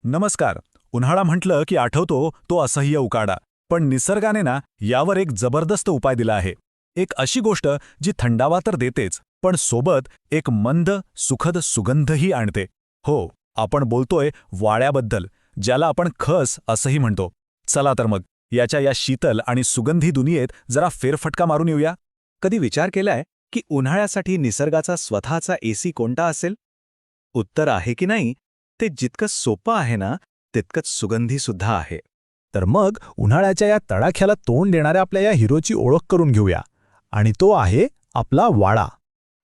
नमस्कार. उन्हाळा म्हटलं की आठवतो तो असह्य उकाडा. पण निसर्गाने ना यावर एक जबरदस्त उपाय दिला आहे. एक अशी गोष्ट जी थंडावा तर देतेच, पण सोबत एक मंद, सुखद सुगंधही आणते. हो, आपण बोलतोय वाळ्याबद्दल, ज्याला आपण खस असंही म्हणतो. चला तर मग या शीतल आणि सुगंधी दुनियेत जरा फेरफटका मारून येऊया. कधी विचार केलाय की उन्हाळ्यासाठी निसर्गाचा स्वतःचा एसी कोणता असेल? उत्तर आहे की नाही, ते जितकं सोपं आहे ना, तितकंच सुगंधी सुद्धा आहे. तर मग उन्हाळ्याच्या या तडाख्याला तोंड देणाऱ्या आपल्या या हिरोची ओळख करून घेऊया. आणि तो आहे आपला वाळा.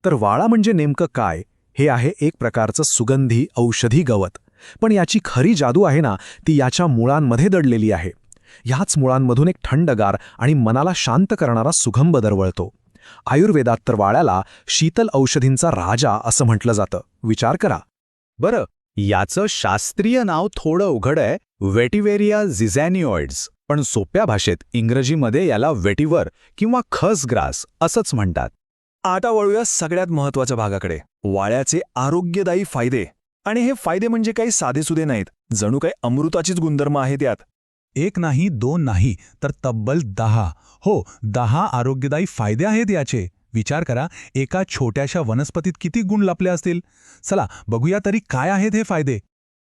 तर वाळा म्हणजे नेमकं काय? हे आहे एक प्रकारचं सुगंधी औषधी गवत. पण याची खरी जादू आहे ना, ती याच्या मुळांमध्ये दडलेली आहे. ह्याच मुळांमधून एक थंडगार आणि मनाला शांत करणारा सुगंध दरवळतो. आयुर्वेदात तर वाळ्याला शीतल औषधींचा राजा असं म्हटलं जातं. विचार करा. बरं, याचं शास्त्रीय नाव थोडं उघड आहे, वेटिवेरिया झिझॅनिओइड्स. पण सोप्या भाषेत इंग्रजीमध्ये याला वेटिवर किंवा खसग्रास असंच म्हणतात. आता वळूया सगळ्यात महत्त्वाच्या भागाकडे, वाळ्याचे आरोग्यदायी फायदे. आणि हे फायदे म्हणजे काही साधेसुधे नाहीत, जणू काही अमृताचीच गुणधर्म आहेत यात. एक नाही, दोन नाही, तर तब्बल 10. हो, 10 आरोग्यदायी फायदे आहेत याचे. विचार करा, एका छोट्याशा वनस्पतीत किती गुण लपले असतील. चला बघूया तरी काय आहेत हे फायदे.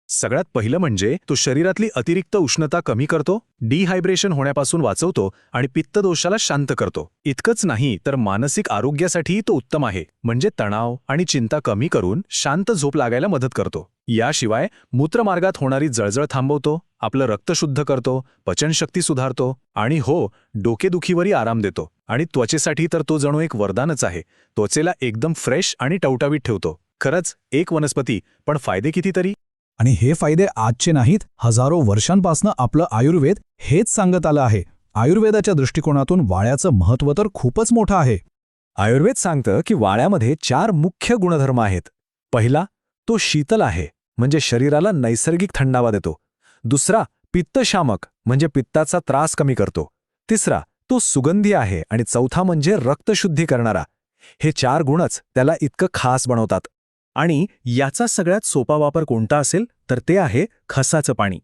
सगळ्यात पहिलं म्हणजे तो शरीरातली अतिरिक्त उष्णता कमी करतो, डिहायड्रेशन होण्यापासून वाचवतो आणि पित्तदोषाला शांत करतो. इतकंच नाही तर मानसिक आरोग्यासाठीही तो उत्तम आहे. म्हणजे तणाव आणि चिंता कमी करून शांत झोप लागायला मदत करतो. याशिवाय मूत्रमार्गात होणारी जळजळ थांबवतो, आपलं रक्त शुद्ध करतो, पचनशक्ती सुधारतो आणि हो, डोकेदुखीवरही आराम देतो. आणि त्वचेसाठी तर तो जणू एक वरदानच आहे. त्वचेला एकदम फ्रेश आणि टवटवीत ठेवतो. खरंच एक वनस्पती, पण फायदे कितीतरी. आणि हे फायदे आजचे नाहीत, हजारो वर्षांपासून आपलं आयुर्वेद हेच सांगत आलं आहे. आयुर्वेदाच्या दृष्टिकोनातून वाळ्याचं महत्त्व तर खूपच मोठं आहे. आयुर्वेद सांगतं की वाळ्यामध्ये 4 मुख्य गुणधर्म आहेत. पहिला, तो शीतल आहे, म्हणजे शरीराला नैसर्गिक थंडावा देतो. दुसरा, पित्तशामक, म्हणजे पित्ताचा त्रास कमी करतो. तिसरा, तो सुगंधी आहे आणि चौथा म्हणजे रक्तशुद्धी करणारा. हे 4 गुणच त्याला इतकं खास बनवतात. आणि याचा सगळ्यात सोपा वापर कोणता असेल तर ते आहे खसाचं पाणी.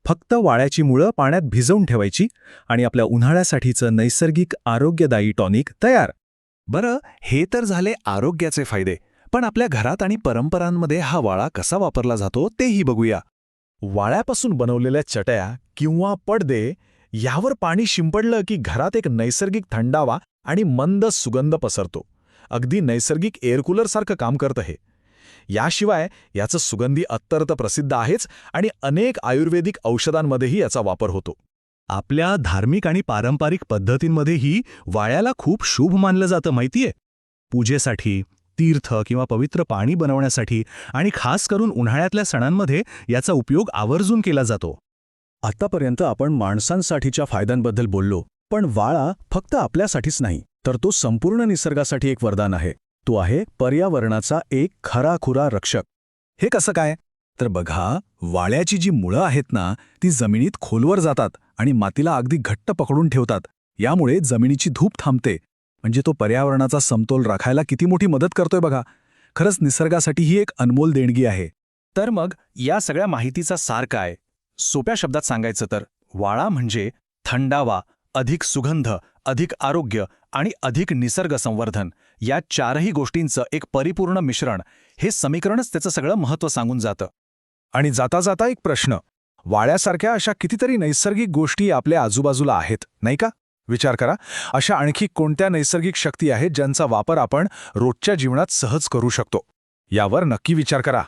फक्त वाळ्याची मुळं पाण्यात भिजवून ठेवायची आणि आपल्या उन्हाळ्यासाठीचं नैसर्गिक आरोग्यदायी टॉनिक तयार. बरं, हे तर झाले आरोग्याचे फायदे. पण आपल्या घरात आणि परंपरांमध्ये हा वाळा कसा वापरला जातो तेही बघूया. वाळ्यापासून बनवलेल्या चटया किंवा पडदे यावर पाणी शिंपडलं की घरात एक नैसर्गिक थंडावा आणि मंद सुगंध पसरतो. अगदी नैसर्गिक एअरकूलरसारखं काम करतं हे. याशिवाय याचं सुगंधी अत्तर तर प्रसिद्ध आहेच आणि अनेक आयुर्वेदिक औषधांमध्येही याचा वापर होतो. आपल्या धार्मिक आणि पारंपरिक पद्धतींमध्येही वाळ्याला खूप शुभ मानलं जातं माहितीये. पूजेसाठी, तीर्थ किंवा पवित्र पाणी बनवण्यासाठी आणि खास करून उन्हाळ्यातल्या सणांमध्ये याचा उपयोग आवर्जून केला जातो. आतापर्यंत आपण माणसांसाठीच्या फायद्यांबद्दल बोललो, पण वाळा फक्त आपल्यासाठीच नाही, तर तो संपूर्ण निसर्गासाठी एक वरदान आहे. तो आहे पर्यावरणाचा एक खराखुरा रक्षक. हे कसं काय? तर बघा, वाळ्याची जी मुळं आहेत ना, ती जमिनीत खोलवर जातात आणि मातीला अगदी घट्ट पकडून ठेवतात. यामुळे जमिनीची धूप थांबते. म्हणजे तो पर्यावरणाचा समतोल राखायला किती मोठी मदत करतोय बघा. खरंच निसर्गासाठी ही एक अनमोल देणगी आहे. तर मग या सगळ्या माहितीचा सार काय? सोप्या शब्दात सांगायचं तर वाळा म्हणजे थंडावा, अधिक सुगंध, अधिक आरोग्य आणि अधिक निसर्ग संवर्धन. या 4ही गोष्टींचं एक परिपूर्ण मिश्रण. हे समीकरणच त्याचं सगळं महत्त्व सांगून जातं. आणि जाता जाता एक प्रश्न, वाळ्यासारख्या अशा कितीतरी नैसर्गिक गोष्टी आपल्या आजूबाजूला आहेत, नाही का? विचार करा, अशा आणखी कोणत्या नैसर्गिक शक्ती आहेत ज्यांचा वापर आपण रोजच्या जीवनात सहज करू शकतो? यावर नक्की विचार करा.